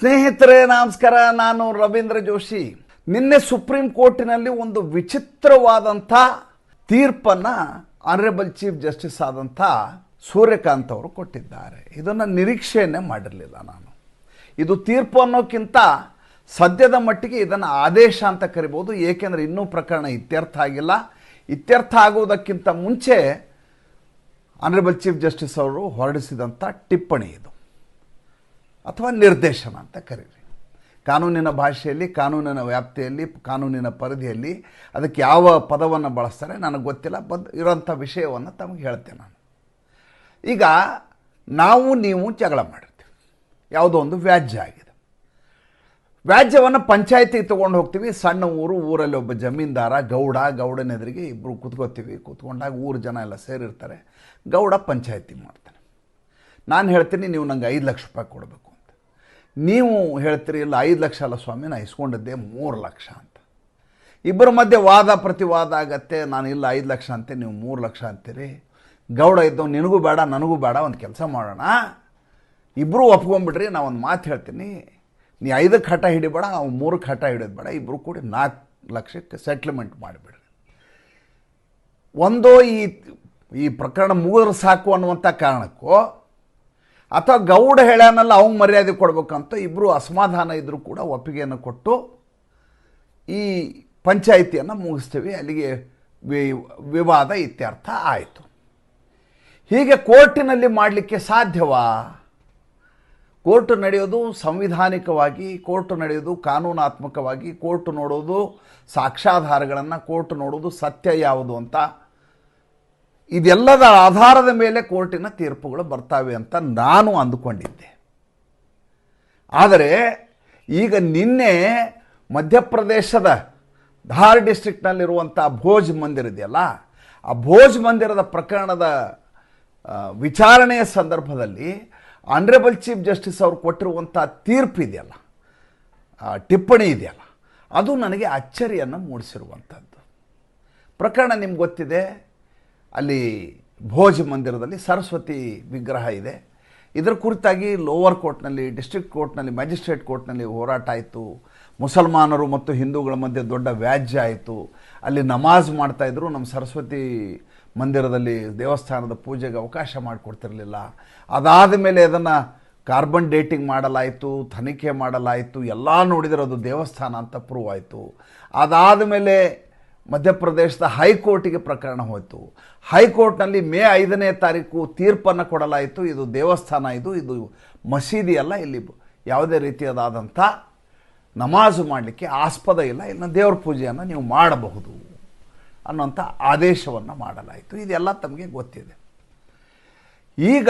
ಸ್ನೇಹಿತರೆ ನಮಸ್ಕಾರ. ನಾನು ರವೀಂದ್ರ ಜೋಶಿ. ನಿನ್ನೆ ಸುಪ್ರೀಂ ಕೋರ್ಟಿನಲ್ಲಿ ಒಂದು ವಿಚಿತ್ರವಾದಂಥ ತೀರ್ಪನ್ನು ಆನರೇಬಲ್ ಚೀಫ್ ಜಸ್ಟಿಸ್ ಆದಂಥ ಸೂರ್ಯಕಾಂತ್ ಅವರು ಕೊಟ್ಟಿದ್ದಾರೆ. ಇದನ್ನು ನಿರೀಕ್ಷೆಯನ್ನೇ ಮಾಡಿರಲಿಲ್ಲ ನಾನು. ಇದು ತೀರ್ಪು ಅನ್ನೋಕ್ಕಿಂತ ಸದ್ಯದ ಮಟ್ಟಿಗೆ ಇದನ್ನು ಆದೇಶ ಅಂತ ಕರಿಬೋದು. ಏಕೆಂದರೆ ಇನ್ನೂ ಪ್ರಕರಣ ಇತ್ಯರ್ಥ ಆಗಿಲ್ಲ. ಇತ್ಯರ್ಥ ಆಗುವುದಕ್ಕಿಂತ ಮುಂಚೆ ಆನರೇಬಲ್ ಚೀಫ್ ಜಸ್ಟಿಸ್ ಅವರು ಹೊರಡಿಸಿದಂಥ ಟಿಪ್ಪಣಿ ಇದು, ಅಥವಾ ನಿರ್ದೇಶನ ಅಂತ ಕರೀರಿ. ಕಾನೂನಿನ ಭಾಷೆಯಲ್ಲಿ, ಕಾನೂನಿನ ವ್ಯಾಪ್ತಿಯಲ್ಲಿ, ಕಾನೂನಿನ ಪರಿಧಿಯಲ್ಲಿ ಅದಕ್ಕೆ ಯಾವ ಪದವನ್ನು ಬಳಸ್ತಾರೆ ನನಗೆ ಗೊತ್ತಿಲ್ಲ. ಇರೋಂಥ ವಿಷಯವನ್ನು ತಮಗೆ ಹೇಳ್ತೇನೆ ನಾನು. ಈಗ ನೀವು ಜಗಳ ಮಾಡಿರ್ತೀವಿ, ಯಾವುದೋ ಒಂದು ವ್ಯಾಜ್ಯ ಆಗಿದೆ. ವ್ಯಾಜ್ಯವನ್ನು ಪಂಚಾಯತಿಗೆ ತೊಗೊಂಡು ಹೋಗ್ತೀವಿ. ಸಣ್ಣ ಊರು, ಊರಲ್ಲಿ ಒಬ್ಬ ಜಮೀನ್ದಾರ, ಗೌಡನ ಎದುರಿಗೆ ಇಬ್ಬರು ಕೂತ್ಕೋತೀವಿ. ಕೂತ್ಕೊಂಡಾಗ ಊರು ಜನ ಎಲ್ಲ ಸೇರಿರ್ತಾರೆ. ಗೌಡ ಪಂಚಾಯತಿ ಮಾಡ್ತಾನೆ. ನಾನು ಹೇಳ್ತೀನಿ ನೀವು ನಂಗೆ 5 ಲಕ್ಷ ರೂಪಾಯಿ ಕೊಡಬೇಕು ಅಂತ. ನೀವು ಹೇಳ್ತೀರಿ ಇಲ್ಲ 5 ಲಕ್ಷ ಅಲ್ಲ ಸ್ವಾಮಿ, ನಾನು ಇಸ್ಕೊಂಡಿದ್ದೆ 3 ಲಕ್ಷ ಅಂತ. ಇಬ್ಬರ ಮಧ್ಯೆ ವಾದ ಪ್ರತಿವಾದ ಆಗತ್ತೆ. ನಾನು ಇಲ್ಲ 5 ಲಕ್ಷ ಅಂತೆ, ನೀವು 3 ಲಕ್ಷ ಅಂತೀರಿ. ಗೌಡ ಇದ್ದವು ನಿನಗೂ ಬೇಡ ನನಗೂ ಬೇಡ, ಒಂದು ಕೆಲಸ ಮಾಡೋಣ, ಇಬ್ಬರು ಒಪ್ಕೊಂಡ್ಬಿಡ್ರಿ. ನಾನು ಒಂದು ಮಾತು ಹೇಳ್ತೀನಿ, ನೀ 5ಕ್ಕೆ ಹಠ ಹಿಡಿಬೇಡ, ಅವ್ನು 3ಕ್ಕೆ ಹಠ ಹಿಡಿಯೋದು ಬೇಡ, ಇಬ್ಬರು ಕೂಡಿ 4 ಲಕ್ಷಕ್ಕೆ ಸೆಟ್ಲ್ಮೆಂಟ್ ಮಾಡಿಬಿಡ್ರಿ. ಒಂದೋ ಈ ಪ್ರಕರಣ ಮುಗಿದ್ರೆ ಸಾಕು ಅನ್ನುವಂಥ ಕಾರಣಕ್ಕೋ, ಅಥವಾ ಗೌಡ ಹೇಳ್ಯಾನಲ್ಲ ಅವ್ನು ಮರ್ಯಾದೆ ಕೊಡಬೇಕಂತ ಇಬ್ಬರು ಅಸಮಾಧಾನ ಇದ್ದರೂ ಕೂಡ ಒಪ್ಪಿಗೆಯನ್ನು ಕೊಟ್ಟು ಈ ಪಂಚಾಯಿತಿಯನ್ನು ಮುಗಿಸ್ತೀವಿ. ಅಲ್ಲಿಗೆ ವಿವಾದ ಇತ್ಯರ್ಥ ಆಯಿತು. ಹೀಗೆ ಕೋರ್ಟಿನಲ್ಲಿ ಮಾಡಲಿಕ್ಕೆ ಸಾಧ್ಯವಾ? ಕೋರ್ಟ್ ನಡೆಯೋದು ಸಂವಿಧಾನಿಕವಾಗಿ, ಕೋರ್ಟ್ ನಡೆಯೋದು ಕಾನೂನಾತ್ಮಕವಾಗಿ, ಕೋರ್ಟ್ ನೋಡೋದು ಸಾಕ್ಷ್ಯಾಧಾರಗಳನ್ನು, ಕೋರ್ಟ್ ನೋಡೋದು ಸತ್ಯ ಯಾವುದು ಅಂತ, ಇದೆಲ್ಲದ ಆಧಾರದ ಮೇಲೆ ಕೋರ್ಟಿನ ತೀರ್ಪುಗಳು ಬರ್ತಾವೆ ಅಂತ ನಾನು ಅಂದುಕೊಂಡಿದ್ದೆ. ಆದರೆ ಈಗ ನಿನ್ನೆ ಮಧ್ಯಪ್ರದೇಶದ ಧಾರ್ ಡಿಸ್ಟ್ರಿಕ್ಟ್ನಲ್ಲಿರುವಂಥ ಭೋಜ್ ಮಂದಿರ ಇದೆಯಲ್ಲ, ಆ ಭೋಜ್ ಮಂದಿರದ ಪ್ರಕರಣದ ವಿಚಾರಣೆಯ ಸಂದರ್ಭದಲ್ಲಿ ಆನರೇಬಲ್ ಚೀಫ್ ಜಸ್ಟಿಸ್ ಅವರು ಕೊಟ್ಟಿರುವಂಥ ತೀರ್ಪು ಇದೆಯಲ್ಲ, ಟಿಪ್ಪಣಿ ಇದೆಯಲ್ಲ, ಅದು ನನಗೆ ಅಚ್ಚರಿಯನ್ನು ಮೂಡಿಸಿರುವಂಥದ್ದು. ಪ್ರಕರಣ ನಿಮ್ಗೆ ಗೊತ್ತಿದೆ. ಅಲ್ಲಿ ಭೋಜ್ ಮಂದಿರದಲ್ಲಿ ಸರಸ್ವತಿ ವಿಗ್ರಹ ಇದೆ. ಇದರ ಕುರಿತಾಗಿ ಲೋವರ್ ಕೋರ್ಟ್ನಲ್ಲಿ, ಡಿಸ್ಟ್ರಿಕ್ಟ್ ಕೋರ್ಟ್ನಲ್ಲಿ, ಮ್ಯಾಜಿಸ್ಟ್ರೇಟ್ ಕೋರ್ಟ್ನಲ್ಲಿ ಹೋರಾಟ ಆಯಿತು. ಮುಸಲ್ಮಾನರು ಮತ್ತು ಹಿಂದೂಗಳ ಮಧ್ಯೆ ದೊಡ್ಡ ವ್ಯಾಜ್ಯ ಆಯಿತು. ಅಲ್ಲಿ ನಮಾಜ್ ಮಾಡ್ತಾಯಿದ್ರು. ನಮ್ಮ ಸರಸ್ವತಿ ಮಂದಿರದಲ್ಲಿ ದೇವಸ್ಥಾನದ ಪೂಜೆಗೆ ಅವಕಾಶ ಮಾಡಿಕೊಡ್ತಿರಲಿಲ್ಲ. ಅದಾದ ಮೇಲೆ ಅದನ್ನು ಕಾರ್ಬನ್ ಡೇಟಿಂಗ್ ಮಾಡಲಾಯಿತು, ತನಿಖೆ ಮಾಡಲಾಯಿತು. ಎಲ್ಲ ನೋಡಿದರೆ ಅದು ದೇವಸ್ಥಾನ ಅಂತ ಪ್ರೂವ್ ಆಯಿತು. ಅದಾದ ಮೇಲೆ ಮಧ್ಯಪ್ರದೇಶದ ಹೈಕೋರ್ಟಿಗೆ ಪ್ರಕರಣ ಹೋಯಿತು. ಹೈಕೋರ್ಟ್ನಲ್ಲಿ ಮೇ 5ನೇ ತಾರೀಕು ತೀರ್ಪನ್ನು ಕೊಡಲಾಯಿತು. ಇದು ದೇವಸ್ಥಾನ, ಇದು ಮಸೀದಿ ಅಲ್ಲ, ಇಲ್ಲಿ ಯಾವುದೇ ರೀತಿಯಾದಂಥ ನಮಾಜು ಮಾಡಲಿಕ್ಕೆ ಆಸ್ಪದ ಇಲ್ಲ, ಇನ್ನು ದೇವ್ರ ಪೂಜೆಯನ್ನು ನೀವು ಮಾಡಬಹುದು ಅನ್ನೋಂಥ ಆದೇಶವನ್ನು ಮಾಡಲಾಯಿತು. ಇದೆಲ್ಲ ತಮಗೆ ಗೊತ್ತಿದೆ. ಈಗ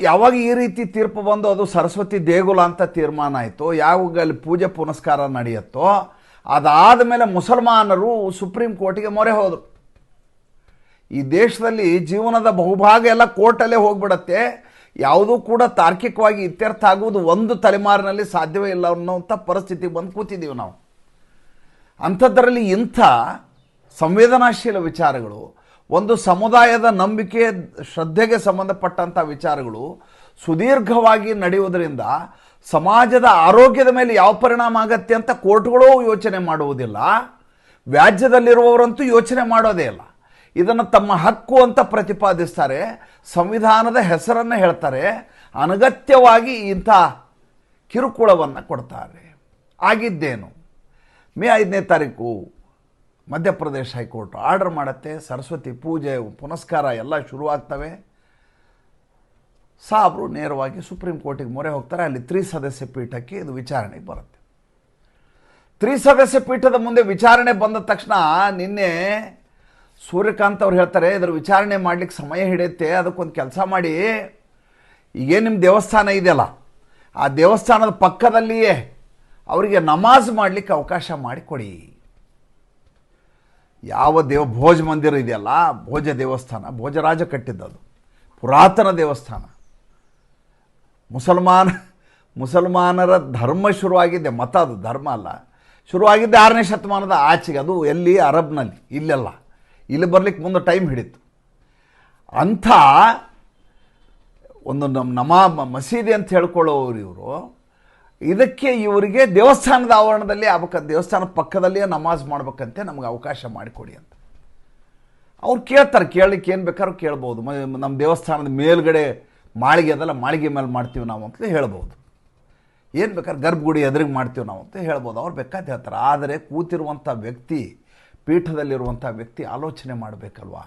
ಯಾವಾಗ ಈ ರೀತಿ ತೀರ್ಪು ಬಂದು ಅದು ಸರಸ್ವತಿ ದೇಗುಲ ಅಂತ ತೀರ್ಮಾನ ಆಯಿತು, ಯಾವಾಗ ಅಲ್ಲಿ ಪೂಜೆ ಪುನಸ್ಕಾರ ನಡೆಯುತ್ತೋ, ಅದಾದ ಮೇಲೆ ಮುಸಲ್ಮಾನರು ಸುಪ್ರೀಂ ಕೋರ್ಟಿಗೆ ಮೊರೆ ಹೋದರು. ಈ ದೇಶದಲ್ಲಿ ಜೀವನದ ಬಹುಭಾಗ ಎಲ್ಲ ಕೋರ್ಟಲ್ಲೇ ಹೋಗ್ಬಿಡತ್ತೆ. ಯಾವುದೂ ಕೂಡ ತಾರ್ಕಿಕವಾಗಿ ಇತ್ಯರ್ಥ ಆಗುವುದು ಒಂದು ತಲೆಮಾರಿನಲ್ಲಿ ಸಾಧ್ಯವೇ ಇಲ್ಲ ಅನ್ನೋಂಥ ಪರಿಸ್ಥಿತಿ ಬಂದು ಕೂತಿದ್ದೀವಿ ನಾವು. ಅಂಥದ್ದರಲ್ಲಿ ಇಂಥ ಸಂವೇದನಾಶೀಲ ವಿಚಾರಗಳು, ಒಂದು ಸಮುದಾಯದ ನಂಬಿಕೆ ಶ್ರದ್ಧೆಗೆ ಸಂಬಂಧಪಟ್ಟಂಥ ವಿಚಾರಗಳು ಸುದೀರ್ಘವಾಗಿ ನಡೆಯುವುದರಿಂದ ಸಮಾಜದ ಆರೋಗ್ಯದ ಮೇಲೆ ಯಾವ ಪರಿಣಾಮ ಆಗತ್ತೆ ಅಂತ ಕೋರ್ಟ್ಗಳೂ ಯೋಚನೆ ಮಾಡುವುದಿಲ್ಲ. ವ್ಯಾಜ್ಯದಲ್ಲಿರುವವರಂತೂ ಯೋಚನೆ ಮಾಡೋದೇ ಇಲ್ಲ. ಇದನ್ನು ತಮ್ಮ ಹಕ್ಕು ಅಂತ ಪ್ರತಿಪಾದಿಸ್ತಾರೆ, ಸಂವಿಧಾನದ ಹೆಸರನ್ನು ಹೇಳ್ತಾರೆ, ಅನಗತ್ಯವಾಗಿ ಇಂಥ ಕಿರುಕುಳವನ್ನು ಕೊಡ್ತಾರೆ. ಆಗಿದ್ದೇನು? ಮೇ 5ನೇ ತಾರೀಕು ಮಧ್ಯಪ್ರದೇಶ ಹೈಕೋರ್ಟ್ ಆರ್ಡರ್ ಮಾಡುತ್ತೆ. ಸರಸ್ವತಿ ಪೂಜೆ ಪುನಸ್ಕಾರ ಎಲ್ಲ ಶುರುವಾಗ್ತವೆ. ಸಾಬ್ರು ನೇರವಾಗಿ ಸುಪ್ರೀಂ ಕೋರ್ಟಿಗೆ ಮೊರೆ ಹೋಗ್ತಾರೆ. ಅಲ್ಲಿ 3 ಸದಸ್ಯ ಪೀಠಕ್ಕೆ ಇದು ವಿಚಾರಣೆಗೆ ಬರುತ್ತೆ. 3 ಸದಸ್ಯ ಪೀಠದ ಮುಂದೆ ವಿಚಾರಣೆ ಬಂದ ತಕ್ಷಣ ನಿನ್ನೆ ಸೂರ್ಯಕಾಂತ್ ಅವ್ರು ಹೇಳ್ತಾರೆ, ಇದರ ವಿಚಾರಣೆ ಮಾಡಲಿಕ್ಕೆ ಸಮಯ ಹಿಡಿಯುತ್ತೆ, ಅದಕ್ಕೊಂದು ಕೆಲಸ ಮಾಡಿ, ಈಗೇನು ನಿಮ್ಮ ದೇವಸ್ಥಾನ ಇದೆಯಲ್ಲ, ಆ ದೇವಸ್ಥಾನದ ಪಕ್ಕದಲ್ಲಿಯೇ ಅವರಿಗೆ ನಮಾಜ್ ಮಾಡಲಿಕ್ಕೆ ಅವಕಾಶ ಮಾಡಿಕೊಡಿ. ಯಾವ ಭೋಜ ಮಂದಿರ ಇದೆಯಲ್ಲ, ಭೋಜ ದೇವಸ್ಥಾನ, ಭೋಜರಾಜ ಕಟ್ಟಿದ್ದದು, ಪುರಾತನ ದೇವಸ್ಥಾನ. ಮುಸಲ್ಮಾನರ ಧರ್ಮ ಶುರುವಾಗಿದ್ದೆ, ಮತ ಅದು ಧರ್ಮ ಅಲ್ಲ, ಶುರುವಾಗಿದ್ದೆ 6ನೇ ಶತಮಾನದ ಆಚೆಗೆ. ಅದು ಎಲ್ಲಿ? ಅರಬ್ನಲ್ಲಿ. ಇಲ್ಲೆಲ್ಲ ಇಲ್ಲಿ ಬರಲಿಕ್ಕೆ ಮುಂದೆ ಟೈಮ್ ಹಿಡಿತು. ಅಂಥ ಒಂದು ಮಸೀದಿ ಅಂತ ಹೇಳ್ಕೊಳ್ಳೋರು ಇವರು ಇದಕ್ಕೆ ಇವರಿಗೆ ದೇವಸ್ಥಾನದ ಆವರಣದಲ್ಲಿ ದೇವಸ್ಥಾನದ ಪಕ್ಕದಲ್ಲಿಯೇ ನಮಾಜ್ ಮಾಡ್ಬೇಕಂತೆ ನಮಗೆ ಅವಕಾಶ ಮಾಡಿಕೊಡಿ ಅಂತ ಅವ್ರು ಕೇಳ್ತಾರೆ. ಕೇಳಲಿಕ್ಕೆ ಏನು ಬೇಕಾದ್ರೂ ಕೇಳ್ಬೋದು. ನಮ್ಮ ದೇವಸ್ಥಾನದ ಮೇಲ್ಗಡೆ ಮಾಳಿಗೆ ಅದಲ್ಲ, ಮಾಳಿಗೆ ಮೇಲೆ ಮಾಡ್ತೀವಿ ನಾವು ಅಂತ ಹೇಳ್ಬೋದು. ಏನು ಬೇಕಾದ್ರೆ ಗರ್ಭಗುಡಿ ಎದುರಿಗೆ ಮಾಡ್ತೀವಿ ನಾವು ಅಂತ ಹೇಳ್ಬೋದು. ಅವ್ರು ಬೇಕಾದ ಹೇಳ್ತಾರೆ. ಆದರೆ ಕೂತಿರುವಂಥ ವ್ಯಕ್ತಿ, ಪೀಠದಲ್ಲಿರುವಂಥ ವ್ಯಕ್ತಿ ಆಲೋಚನೆ ಮಾಡಬೇಕಲ್ವಾ.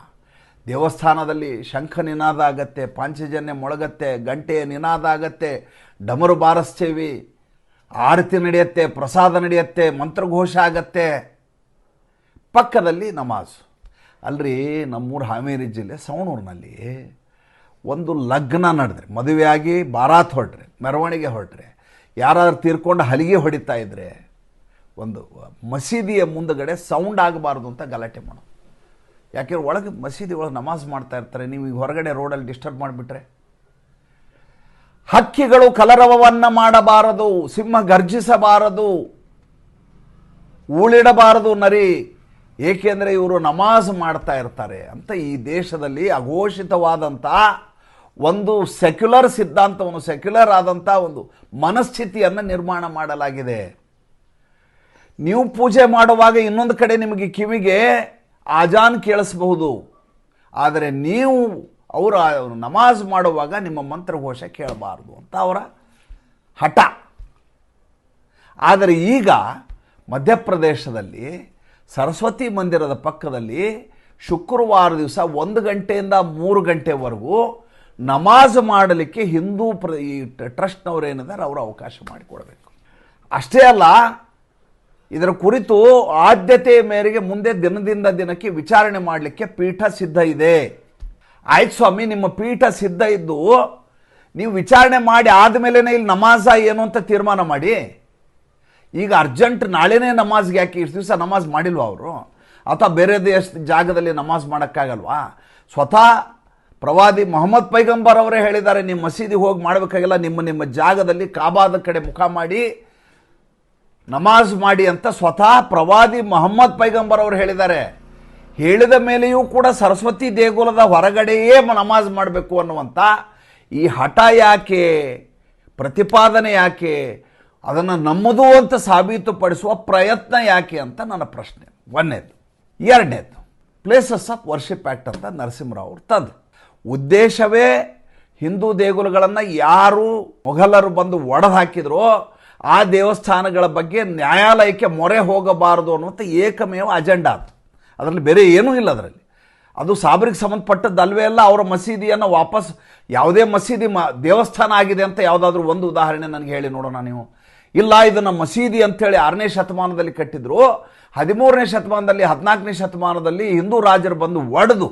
ದೇವಸ್ಥಾನದಲ್ಲಿ ಶಂಖ ನಿನಾದ ಆಗತ್ತೆ, ಪಾಂಚಜನ್ಯ ಮೊಳಗತ್ತೆ, ಗಂಟೆಯ ನಿನಾದ ಆಗತ್ತೆ, ಡಮರು ಬಾರಿಸ್ತೀವಿ, ಆರತಿ ನಡೆಯುತ್ತೆ, ಪ್ರಸಾದ ನಡೆಯುತ್ತೆ, ಮಂತ್ರಘೋಷ ಆಗತ್ತೆ, ಪಕ್ಕದಲ್ಲಿ ನಮಾಜ್. ಅಲ್ರಿ, ನಮ್ಮೂರು ಹಾವೇರಿ ಜಿಲ್ಲೆ ಸವಣೂರಿನಲ್ಲಿ ಒಂದು ಲಗ್ನ ನಡೆದ್ರೆ, ಮದುವೆಯಾಗಿ ಬಾರಾತ್ ಹೊರಟ್ರೆ, ಮೆರವಣಿಗೆ ಹೊರಟ್ರೆ, ಯಾರಾದ್ರೂ ತೀರ್ಕೊಂಡು ಹಲಿಗೆ ಹೊಡಿತಾ ಇದ್ರೆ ಒಂದು ಮಸೀದಿಯ ಮುಂದಗಡೆ ಸೌಂಡ್ ಆಗಬಾರ್ದು ಅಂತ ಗಲಾಟೆ ಮಾಡೋದು. ಯಾಕೆಂದ್ರೆ ಒಳಗೆ ಮಸೀದಿ ಒಳಗೆ ನಮಾಜ್ ಮಾಡ್ತಾ ಇರ್ತಾರೆ, ನೀವು ಈಗ ಹೊರಗಡೆ ರೋಡಲ್ಲಿ ಡಿಸ್ಟರ್ಬ್ ಮಾಡಿಬಿಟ್ರೆ. ಹಕ್ಕಿಗಳು ಕಲರವವನ್ನು ಮಾಡಬಾರದು, ಸಿಂಹ ಗರ್ಜಿಸಬಾರದು, ಊಳಿಡಬಾರದು ನರಿ, ಏಕೆಂದರೆ ಇವರು ನಮಾಜ್ ಮಾಡ್ತಾ ಇರ್ತಾರೆ ಅಂತ ಈ ದೇಶದಲ್ಲಿ ಅಘೋಷಿತವಾದಂಥ ಒಂದು ಸೆಕ್ಯುಲರ್ ಸಿದ್ಧಾಂತವನ್ನು, ಸೆಕ್ಯುಲರ್ ಆದಂಥ ಒಂದು ಮನಸ್ಥಿತಿಯನ್ನು ನಿರ್ಮಾಣ ಮಾಡಲಾಗಿದೆ. ನೀವು ಪೂಜೆ ಮಾಡುವಾಗ ಇನ್ನೊಂದು ಕಡೆ ನಿಮಗೆ ಕಿವಿಗೆ ಆಜಾನ್ ಕೇಳಿಸಬಹುದು, ಆದರೆ ನೀವು ಅವರು ನಮಾಜ್ ಮಾಡುವಾಗ ನಿಮ್ಮ ಮಂತ್ರಘೋಷ ಕೇಳಬಾರ್ದು ಅಂತ ಅವರ ಹಠ. ಆದರೆ ಈಗ ಮಧ್ಯಪ್ರದೇಶದಲ್ಲಿ ಸರಸ್ವತಿ ಮಂದಿರದ ಪಕ್ಕದಲ್ಲಿ ಶುಕ್ರವಾರ ದಿವಸ 1 ಗಂಟೆಯಿಂದ 3 ಗಂಟೆವರೆಗೂ ನಮಾಜ್ ಮಾಡಲಿಕ್ಕೆ ಹಿಂದೂ ಈ ಟ್ರಸ್ಟ್ನವರು ಏನಿದ್ದಾರೆ ಅವರು ಅವಕಾಶ ಮಾಡಿಕೊಡಬೇಕು. ಅಷ್ಟೇ ಅಲ್ಲ, ಇದರ ಕುರಿತು ಆದ್ಯತೆಯ ಮೇರೆಗೆ ಮುಂದೆ ದಿನದಿಂದ ದಿನಕ್ಕೆ ವಿಚಾರಣೆ ಮಾಡಲಿಕ್ಕೆ ಪೀಠ ಸಿದ್ಧ ಇದೆ. ಆಯ್ತು ಸ್ವಾಮಿ, ನಿಮ್ಮ ಪೀಠ ಸಿದ್ಧ ಇದ್ದು ನೀವು ವಿಚಾರಣೆ ಮಾಡಿ ಆದಮೇಲೆ ಇಲ್ಲಿ ನಮಾಜ ಏನು ಅಂತ ತೀರ್ಮಾನ ಮಾಡಿ. ಈಗ ಅರ್ಜೆಂಟ್ ನಾಳೆನೇ ನಮಾಜ್ಗೆ ಯಾಕೆ? ಇಷ್ಟು ದಿವಸ ನಮಾಜ್ ಮಾಡಿಲ್ವಾ ಅವರು? ಅಥವಾ ಬೇರೆ ಜಾಗದಲ್ಲಿ ನಮಾಜ್ ಮಾಡೋಕ್ಕಾಗಲ್ವಾ? ಸ್ವತಃ ಪ್ರವಾದಿ ಮೊಹಮ್ಮದ್ ಪೈಗಂಬರ್ ಅವರೇ ಹೇಳಿದ್ದಾರೆ, ನಿಮ್ಮ ಮಸೀದಿಗೆ ಹೋಗಿ ಮಾಡಬೇಕಾಗಿಲ್ಲ, ನಿಮ್ಮ ಜಾಗದಲ್ಲಿ ಕಾಬಾದ ಕಡೆ ಮುಖ ಮಾಡಿ ನಮಾಜ್ ಮಾಡಿ ಅಂತ ಸ್ವತಃ ಪ್ರವಾದಿ ಮೊಹಮ್ಮದ್ ಪೈಗಂಬರ್ ಅವರು ಹೇಳಿದ್ದಾರೆ. ಹೇಳಿದ ಮೇಲೆಯೂ ಕೂಡ ಸರಸ್ವತಿ ದೇಗುಲದ ಹೊರಗಡೆಯೇ ನಮಾಜ್ ಮಾಡಬೇಕು ಅನ್ನುವಂಥ ಈ ಹಠ ಯಾಕೆ, ಪ್ರತಿಪಾದನೆ ಯಾಕೆ, ಅದನ್ನು ನಮ್ಮದು ಅಂತ ಸಾಬೀತುಪಡಿಸುವ ಪ್ರಯತ್ನ ಯಾಕೆ ಅಂತ ನನ್ನ ಪ್ರಶ್ನೆ. ಒಂದನೇದು. ಎರಡನೇದು, ಪ್ಲೇಸಸ್ ಆಫ್ ವರ್ಷಿಪ್ ಆ್ಯಕ್ಟ್ ಅಂತ ನರಸಿಂಹರಾವ್ ಅವರು ತಂದು, ಉದ್ದೇಶವೇ ಹಿಂದೂ ದೇಗುಲಗಳನ್ನು ಯಾರು ಮೊಘಲರು ಬಂದು ಒಡೆದು ಹಾಕಿದ್ರೋ ಆ ದೇವಸ್ಥಾನಗಳ ಬಗ್ಗೆ ನ್ಯಾಯಾಲಯಕ್ಕೆ ಮೊರೆ ಹೋಗಬಾರದು ಅನ್ನುವಂಥ ಏಕಮೇವ ಅಜೆಂಡಾ ಅದು. ಅದರಲ್ಲಿ ಬೇರೆ ಏನೂ ಇಲ್ಲ. ಅದರಲ್ಲಿ ಅದು ಸಾಬರಿಗೆ ಸಂಬಂಧಪಟ್ಟದ್ದು ಅಲ್ವೇ ಅಲ್ಲ. ಅವರ ಮಸೀದಿಯನ್ನು ವಾಪಸ್, ಯಾವುದೇ ಮಸೀದಿ ದೇವಸ್ಥಾನ ಆಗಿದೆ ಅಂತ ಯಾವುದಾದ್ರೂ ಒಂದು ಉದಾಹರಣೆ ನನಗೆ ಹೇಳಿ ನೋಡೋಣ ನೀವು. ಇಲ್ಲ, ಇದನ್ನು ಮಸೀದಿ ಅಂಥೇಳಿ 6ನೇ ಶತಮಾನದಲ್ಲಿ ಕಟ್ಟಿದ್ರು, 13ನೇ ಶತಮಾನದಲ್ಲಿ 14ನೇ ಶತಮಾನದಲ್ಲಿ ಹಿಂದೂ ರಾಜರು ಬಂದು ಒಡೆದು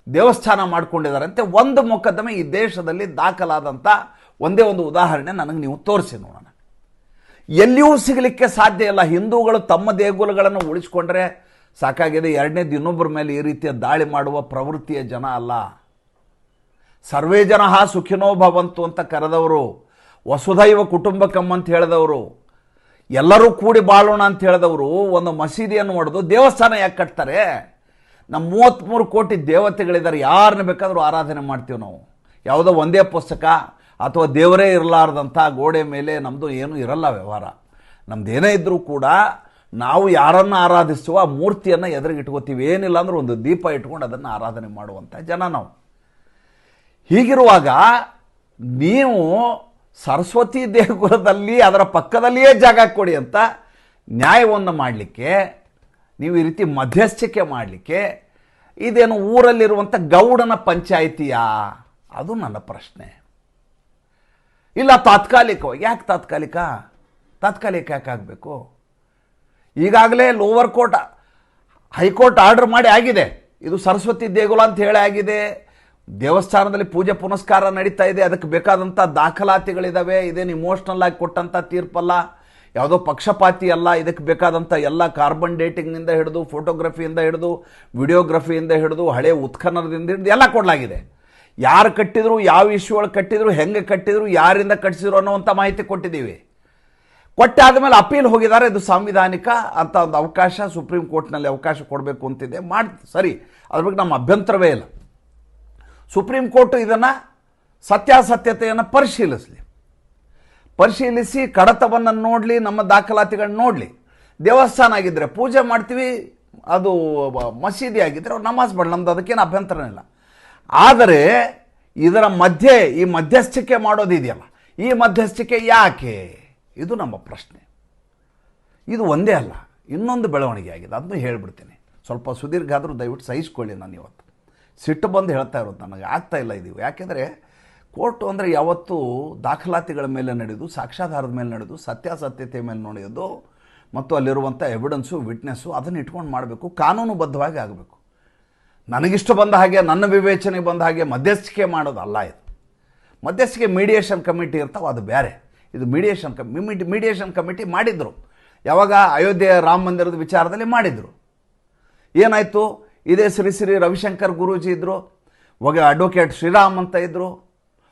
ದೇವಸ್ಥಾನ ಮಾಡ್ಕೊಂಡಿದ್ದಾರೆ ಅಂತ ಒಂದು ಮೊಕದ್ದಮೆ ಈ ದೇಶದಲ್ಲಿ ದಾಖಲಾದಂಥ ಒಂದೇ ಒಂದು ಉದಾಹರಣೆ ನನಗೆ ನೀವು ತೋರಿಸಿ ನೋಡೋಣ. ಎಲ್ಲಿಯೂ ಸಿಗಲಿಕ್ಕೆ ಸಾಧ್ಯ ಇಲ್ಲ. ಹಿಂದೂಗಳು ತಮ್ಮ ದೇಗುಲಗಳನ್ನು ಉಳಿಸ್ಕೊಂಡ್ರೆ ಸಾಕಾಗಿದೆ. ಎರಡನೇದು, ಇನ್ನೊಬ್ಬರ ಮೇಲೆ ಈ ರೀತಿಯ ದಾಳಿ ಮಾಡುವ ಪ್ರವೃತ್ತಿಯ ಜನ ಅಲ್ಲ. ಸರ್ವೇ ಜನ ಸುಖಿನೋ ಭವಂತು ಅಂತ ಕರೆದವರು, ವಸುಧೈವ ಕುಟುಂಬಕಂ ಅಂತ ಹೇಳಿದವರು, ಎಲ್ಲರೂ ಕೂಡಿ ಬಾಳೋಣ ಅಂತ ಹೇಳಿದವರು ಒಂದು ಮಸೀದಿಯನ್ನು ಒಡೆದು ದೇವಸ್ಥಾನ ಯಾಕೆ ಕಟ್ತಾರೆ? ನಮ್ಮ 33 ಕೋಟಿ ದೇವತೆಗಳಿದ್ದಾರೆ, ಯಾರನ್ನ ಬೇಕಾದರೂ ಆರಾಧನೆ ಮಾಡ್ತೀವಿ ನಾವು. ಯಾವುದೋ ಒಂದೇ ಪುಸ್ತಕ ಅಥವಾ ದೇವರೇ ಇರಲಾರ್ದಂಥ ಗೋಡೆ ಮೇಲೆ ನಮ್ಮದು ಏನೂ ಇರಲ್ಲ ವ್ಯವಹಾರ. ನಮ್ಮದೇನೇ ಇದ್ದರೂ ಕೂಡ ನಾವು ಯಾರನ್ನು ಆರಾಧಿಸುವ ಆ ಮೂರ್ತಿಯನ್ನು ಎದುರಿಗೆ ಇಟ್ಕೋತೀವಿ. ಏನಿಲ್ಲ ಅಂದ್ರೆ ಒಂದು ದೀಪ ಇಟ್ಕೊಂಡು ಅದನ್ನು ಆರಾಧನೆ ಮಾಡುವಂಥ ಜನ ನಾವು. ಹೀಗಿರುವಾಗ ನೀವು ಸರಸ್ವತಿ ದೇಗುಲದಲ್ಲಿ ಅದರ ಪಕ್ಕದಲ್ಲಿಯೇ ಜಾಗ ಕೊಡಿ ಅಂತ ನ್ಯಾಯವನ್ನು ಮಾಡಲಿಕ್ಕೆ, ನೀವು ಈ ರೀತಿ ಮಧ್ಯಸ್ಥಿಕೆ ಮಾಡಲಿಕ್ಕೆ ಇದೇನು ಊರಲ್ಲಿರುವಂಥ ಗೌಡನ ಪಂಚಾಯಿತಿಯಾ? ಅದು ನನ್ನ ಪ್ರಶ್ನೆ. ಇಲ್ಲ ತಾತ್ಕಾಲಿಕವಾಗಿ. ಯಾಕೆ ತಾತ್ಕಾಲಿಕ ಯಾಕೆ ಆಗಬೇಕು? ಈಗಾಗಲೇ ಲೋವರ್ ಕೋರ್ಟ್, ಹೈಕೋರ್ಟ್ ಆರ್ಡರ್ ಮಾಡಿ ಆಗಿದೆ. ಇದು ಸರಸ್ವತಿ ದೇಗುಲ ಅಂತ ಹೇಳಿ ಆಗಿದೆ. ದೇವಸ್ಥಾನದಲ್ಲಿ ಪೂಜೆ ಪುನಸ್ಕಾರ ನಡೀತಾ ಇದೆ. ಅದಕ್ಕೆ ಬೇಕಾದಂಥ ದಾಖಲಾತಿಗಳಿದ್ದಾವೆ. ಇದೇನು ಇಮೋಷ್ನಲ್ ಆಗಿ ಕೊಟ್ಟಂಥ ತೀರ್ಪಲ್ಲ, ಯಾವುದೋ ಪಕ್ಷಪಾತಿ ಅಲ್ಲ. ಇದಕ್ಕೆ ಬೇಕಾದಂಥ ಎಲ್ಲ ಕಾರ್ಬನ್ ಡೇಟಿಂಗ್ನಿಂದ ಹಿಡಿದು, ಫೋಟೋಗ್ರಫಿಯಿಂದ ಹಿಡಿದು, ವಿಡಿಯೋಗ್ರಫಿಯಿಂದ ಹಿಡಿದು, ಹಳೆ ಉತ್ಖನನದಿಂದ ಹಿಡಿದು ಎಲ್ಲ ಕೊಡಲಾಗಿದೆ. ಯಾರು ಕಟ್ಟಿದ್ರು, ಯಾವ ಇಶ್ಯೂ ಒಳಗೆ ಕಟ್ಟಿದ್ರು, ಹೆಂಗೆ ಕಟ್ಟಿದ್ರು, ಯಾರಿಂದ ಕಟ್ಟಿಸಿದ್ರು ಅನ್ನೋವಂಥ ಮಾಹಿತಿ ಕೊಟ್ಟಿದ್ದೀವಿ. ಕೊಟ್ಟಾದಮೇಲೆ ಅಪೀಲ್ ಹೋಗಿದ್ದಾರೆ. ಇದು ಸಾಂವಿಧಾನಿಕ ಅಂತ ಒಂದು ಅವಕಾಶ ಸುಪ್ರೀಂ ಕೋರ್ಟ್ನಲ್ಲಿ ಅವಕಾಶ ಕೊಡಬೇಕು ಅಂತಿದೆ. ಸರಿ, ಅದ್ರ ಬಗ್ಗೆ ನಮ್ಮ ಅಭ್ಯಂತರವೇ ಇಲ್ಲ. ಸುಪ್ರೀಂ ಕೋರ್ಟ್ ಇದನ್ನು ಸತ್ಯಾಸತ್ಯತೆಯನ್ನು ಪರಿಶೀಲಿಸಲಿ. ಪರಿಶೀಲಿಸಿ ಕಡತವನ್ನು ನೋಡಲಿ, ನಮ್ಮ ದಾಖಲಾತಿಗಳನ್ನ ನೋಡಲಿ. ದೇವಸ್ಥಾನ ಆಗಿದ್ದರೆ ಪೂಜೆ ಮಾಡ್ತೀವಿ, ಅದು ಮಸೀದಿ ಆಗಿದ್ದರೆ ಅವ್ರು ನಮಾಜ್ ಮಾಡಿ, ನಮ್ದು ಅದಕ್ಕೇನು ಅಭ್ಯಂತರನೇ ಇಲ್ಲ. ಆದರೆ ಇದರ ಮಧ್ಯೆ ಈ ಮಧ್ಯಸ್ಥಿಕೆ ಮಾಡೋದಿದೆಯಲ್ಲ, ಈ ಮಧ್ಯಸ್ಥಿಕೆ ಯಾಕೆ? ಇದು ನಮ್ಮ ಪ್ರಶ್ನೆ. ಇದು ಒಂದೇ ಅಲ್ಲ, ಇನ್ನೊಂದು ಬೆಳವಣಿಗೆ ಆಗಿದೆ, ಅದನ್ನು ಹೇಳಿಬಿಡ್ತೀನಿ. ಸ್ವಲ್ಪ ಸುದೀರ್ಘ ಆದರೂ ದಯವಿಟ್ಟು ಸಹಿಸ್ಕೊಳ್ಳಿ. ನಾನು ಇವತ್ತು ಸಿಟ್ಟು ಬಂದು ಹೇಳ್ತಾ ಇರೋದು, ನನಗೆ ಆಗ್ತಾಯಿಲ್ಲ ಇದು. ಯಾಕೆಂದರೆ ಕೋರ್ಟು ಅಂದರೆ ಯಾವತ್ತೂ ದಾಖಲಾತಿಗಳ ಮೇಲೆ ನಡೆಯೋದು, ಸಾಕ್ಷ್ಯಾಧಾರದ ಮೇಲೆ ನಡೆಯೋದು, ಸತ್ಯಾಸತ್ಯತೆ ಮೇಲೆ ನಡೆಯೋದು, ಮತ್ತು ಅಲ್ಲಿರುವಂಥ ಎವಿಡೆನ್ಸು, ವಿಟ್ನೆಸ್ಸು ಅದನ್ನು ಇಟ್ಕೊಂಡು ಮಾಡಬೇಕು, ಕಾನೂನುಬದ್ಧವಾಗಿ ಆಗಬೇಕು. ನನಗಿಷ್ಟು ಬಂದ ಹಾಗೆ, ನನ್ನ ವಿವೇಚನೆ ಬಂದ ಹಾಗೆ ಮಧ್ಯಸ್ಥಿಕೆ ಮಾಡೋದಲ್ಲ ಇದು. ಮಧ್ಯಸ್ಥಿಕೆ ಮೀಡಿಯೇಷನ್ ಕಮಿಟಿ ಇರ್ತಾವೆ, ಅದು ಬೇರೆ. ಇದು ಮೀಡಿಯೇಷನ್ ಕಮಿಟಿ ಮಾಡಿದರು. ಯಾವಾಗ ಅಯೋಧ್ಯೆ ರಾಮ ಮಂದಿರದ ವಿಚಾರದಲ್ಲಿ ಮಾಡಿದರು. ಏನಾಯಿತು? ಇದೇ ಶ್ರೀ ರವಿಶಂಕರ್ ಗುರೂಜಿ ಇದ್ದರು, ಅಡ್ವೊಕೇಟ್ ಶ್ರೀರಾಮ್ ಅಂತ ಇದ್ದರು,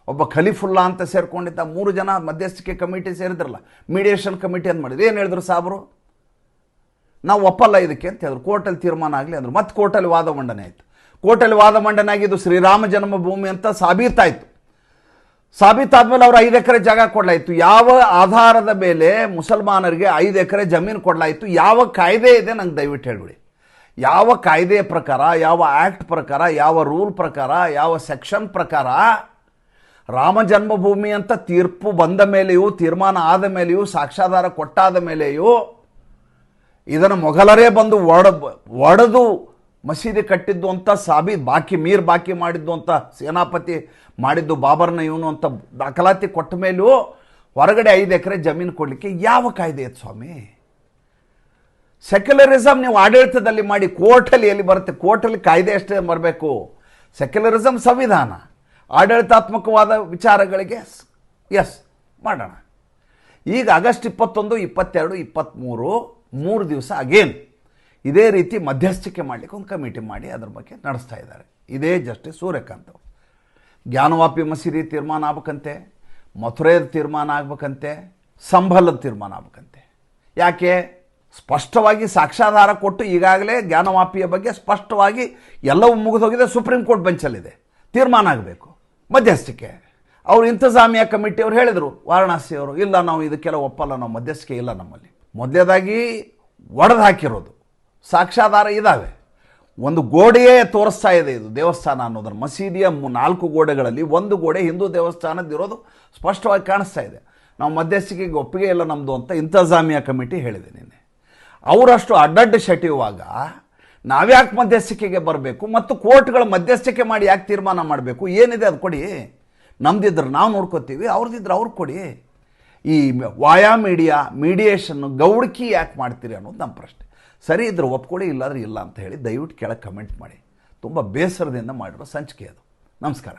ಒಬ್ಬ ಖಲೀಫುಲ್ಲಾ ಅಂತ ಸೇರ್ಕೊಂಡಿದ್ದ, 3 ಜನ ಮಧ್ಯಸ್ಥಿಕೆ ಕಮಿಟಿ ಸೇರಿದ್ರಲ್ಲ, ಮೀಡಿಯೇಷನ್ ಕಮಿಟಿ ಅಂತ ಮಾಡಿದ್ರು. ಏನು ಹೇಳಿದ್ರು ಸಾಬ್ರು? ನಾವು ಒಪ್ಪಲ್ಲ ಇದಕ್ಕೆ ಅಂತ ಹೇಳಿದ್ರು. ಕೋರ್ಟಲ್ಲಿ ತೀರ್ಮಾನ ಆಗಲಿ ಅಂದರು. ಮತ್ತೆ ಕೋರ್ಟಲ್ಲಿ ವಾದ ಮಂಡನೆ ಆಯಿತು. ಕೋರ್ಟಲ್ಲಿ ವಾದ ಮಂಡನೆ ಆಗಿದ್ದು ಶ್ರೀರಾಮ ಜನ್ಮಭೂಮಿ ಅಂತ ಸಾಬೀತಾಯಿತು. ಸಾಬೀತಾದ್ಮೇಲೆ ಅವರು 5 ಎಕರೆ ಜಾಗ ಕೊಡಲಾಯಿತು. ಯಾವ ಆಧಾರದ ಮೇಲೆ ಮುಸಲ್ಮಾನರಿಗೆ 5 ಎಕರೆ ಜಮೀನು ಕೊಡಲಾಯಿತು? ಯಾವ ಕಾಯ್ದೆ ಇದೆ ನಂಗೆ ದಯವಿಟ್ಟು ಹೇಳಿಬಿಡಿ. ಯಾವ ಕಾಯ್ದೆಯ ಪ್ರಕಾರ, ಯಾವ ಆ್ಯಕ್ಟ್ ಪ್ರಕಾರ, ಯಾವ ರೂಲ್ ಪ್ರಕಾರ, ಯಾವ ಸೆಕ್ಷನ್ ಪ್ರಕಾರ ರಾಮ ಜನ್ಮಭೂಮಿ ಅಂತ ತೀರ್ಪು ಬಂದ ಮೇಲೆಯೂ, ತೀರ್ಮಾನ ಆದ ಮೇಲೆಯೂ, ಸಾಕ್ಷ್ಯಾಧಾರ ಕೊಟ್ಟಾದ ಮೇಲೆಯೂ ಇದನ್ನು ಮೊಘಲರೇ ಬಂದು ಒಡೆದು ಮಸೀದಿ ಕಟ್ಟಿದ್ದು ಅಂತ ಮೀರ್ ಬಾಕಿ ಮಾಡಿದ್ದು ಅಂತ ಸೇನಾಪತಿ ಮಾಡಿದ್ದು ಬಾಬರ್ನ ಇವನು ಅಂತ ದಾಖಲಾತಿ ಕೊಟ್ಟ ಮೇಲೂ ಹೊರಗಡೆ 5 ಎಕರೆ ಜಮೀನು ಕೊಡಲಿಕ್ಕೆ ಯಾವ ಕಾಯ್ದೆ ಇತ್ತು ಸ್ವಾಮಿ? ಸೆಕ್ಯುಲರಿಸಮ್ ನೀವು ಆಡಳಿತದಲ್ಲಿ ಮಾಡಿ, ಕೋರ್ಟಲ್ಲಿ ಎಲ್ಲಿ ಬರುತ್ತೆ? ಕೋರ್ಟಲ್ಲಿ ಕಾಯ್ದೆ ಅಷ್ಟೇ ಬರಬೇಕು. ಸೆಕ್ಯುಲರಿಸಮ್ ಸಂವಿಧಾನ, ಆಡಳಿತಾತ್ಮಕವಾದ ವಿಚಾರಗಳಿಗೆ ಎಸ್ ಮಾಡೋಣ. ಈಗ ಆಗಸ್ಟ್ 21, 22, 23 3 ದಿವಸ ಅಗೇನ್ ಇದೇ ರೀತಿ ಮಧ್ಯಸ್ಥಿಕೆ ಮಾಡಲಿಕ್ಕೆ ಒಂದು ಕಮಿಟಿ ಮಾಡಿ ಅದ್ರ ಬಗ್ಗೆ ನಡೆಸ್ತಾ ಇದ್ದಾರೆ. ಇದೇ ಜಸ್ಟಿಸ್ ಸೂರ್ಯಕಾಂತ್ ಅವರು. ಜ್ಞಾನವಾಪಿ ಮಸೀದಿ ತೀರ್ಮಾನ ಆಗ್ಬೇಕಂತೆ, ಮಥುರೆಯ ತೀರ್ಮಾನ ಆಗ್ಬೇಕಂತೆ, ಸಂಭಲದ ತೀರ್ಮಾನ ಆಗ್ಬೇಕಂತೆ. ಯಾಕೆ? ಸ್ಪಷ್ಟವಾಗಿ ಸಾಕ್ಷ್ಯಾಧಾರ ಕೊಟ್ಟು ಈಗಾಗಲೇ ಜ್ಞಾನವಾಪಿಯ ಬಗ್ಗೆ ಸ್ಪಷ್ಟವಾಗಿ ಎಲ್ಲವೂ ಮುಗಿದೋಗಿದೆ, ಸುಪ್ರೀಂ ಕೋರ್ಟ್ ಬೆಂಚಲ್ಲಿದೆ, ತೀರ್ಮಾನ ಆಗಬೇಕು. ಮಧ್ಯಸ್ಥಿಕೆ ಅವರು ಇಂತಜಾಮಿಯಾ ಕಮಿಟಿಯವರು ಹೇಳಿದರು, ವಾರಣಾಸಿಯವರು, ಇಲ್ಲ ನಾವು ಇದಕ್ಕೆಲ್ಲ ಒಪ್ಪಲ್ಲ, ನಾವು ಮಧ್ಯಸ್ಥಿಕೆ ಇಲ್ಲ ನಮ್ಮಲ್ಲಿ. ಮೊದಲೇದಾಗಿ ಒಡೆದು ಹಾಕಿರೋದು ಸಾಕ್ಷ್ಯಾಧಾರ ಇದ್ದಾವೆ. ಒಂದು ಗೋಡೆಯೇ ತೋರಿಸ್ತಾ ಇದೆ ಇದು ದೇವಸ್ಥಾನ ಅನ್ನೋದನ್ನು. ಮಸೀದಿಯ 4 ಗೋಡೆಗಳಲ್ಲಿ 1 ಗೋಡೆ ಹಿಂದೂ ದೇವಸ್ಥಾನದಿರೋದು ಸ್ಪಷ್ಟವಾಗಿ ಕಾಣಿಸ್ತಾ ಇದೆ. ನಾವು ಮಧ್ಯಸ್ಥಿಕೆಗೆ ಒಪ್ಪಿಗೆ ಇಲ್ಲ ನಮ್ಮದು ಅಂತ ಇಂತಜಾಮಿಯಾ ಕಮಿಟಿ ಹೇಳಿದೆ ನಿನ್ನೆ. ಅವರಷ್ಟು ಅಡ್ಡಡ್ಡ ಶೆಟಿಯುವಾಗ ನಾವ್ಯಾಕೆ ಮಧ್ಯಸ್ಥಿಕೆಗೆ ಬರಬೇಕು? ಮತ್ತು ಕೋರ್ಟ್ಗಳ ಮಧ್ಯಸ್ಥಿಕೆ ಮಾಡಿ ಯಾಕೆ ತೀರ್ಮಾನ ಮಾಡಬೇಕು? ಏನಿದೆ ಅದು ಕೊಡಿ. ನಮ್ದಿದ್ರೆ ನಾವು ನೋಡ್ಕೋತೀವಿ, ಅವ್ರದ್ದಿದ್ರೆ ಅವ್ರು ಕೊಡಿ. ಈ ವಾಯಾ ಮೀಡಿಯೇಷನ್ನು ಗೌಡ್ಕಿ ಯಾಕೆ ಮಾಡ್ತೀರಿ ಅನ್ನೋದು ನಮ್ಮ ಪ್ರಶ್ನೆ. ಸರಿ ಇದ್ರೆ ಒಪ್ಕೊಳ್ಳಿ, ಇಲ್ಲಾದ್ರೆ ಇಲ್ಲ ಅಂತ ಹೇಳಿ ದಯವಿಟ್ಟು ಕೆಳಗೆ ಕಮೆಂಟ್ ಮಾಡಿ. ತುಂಬ ಬೇಸರದಿಂದ ಮಾಡಿರೋ ಸಂಚಿಕೆ ಅದು. ನಮಸ್ಕಾರ.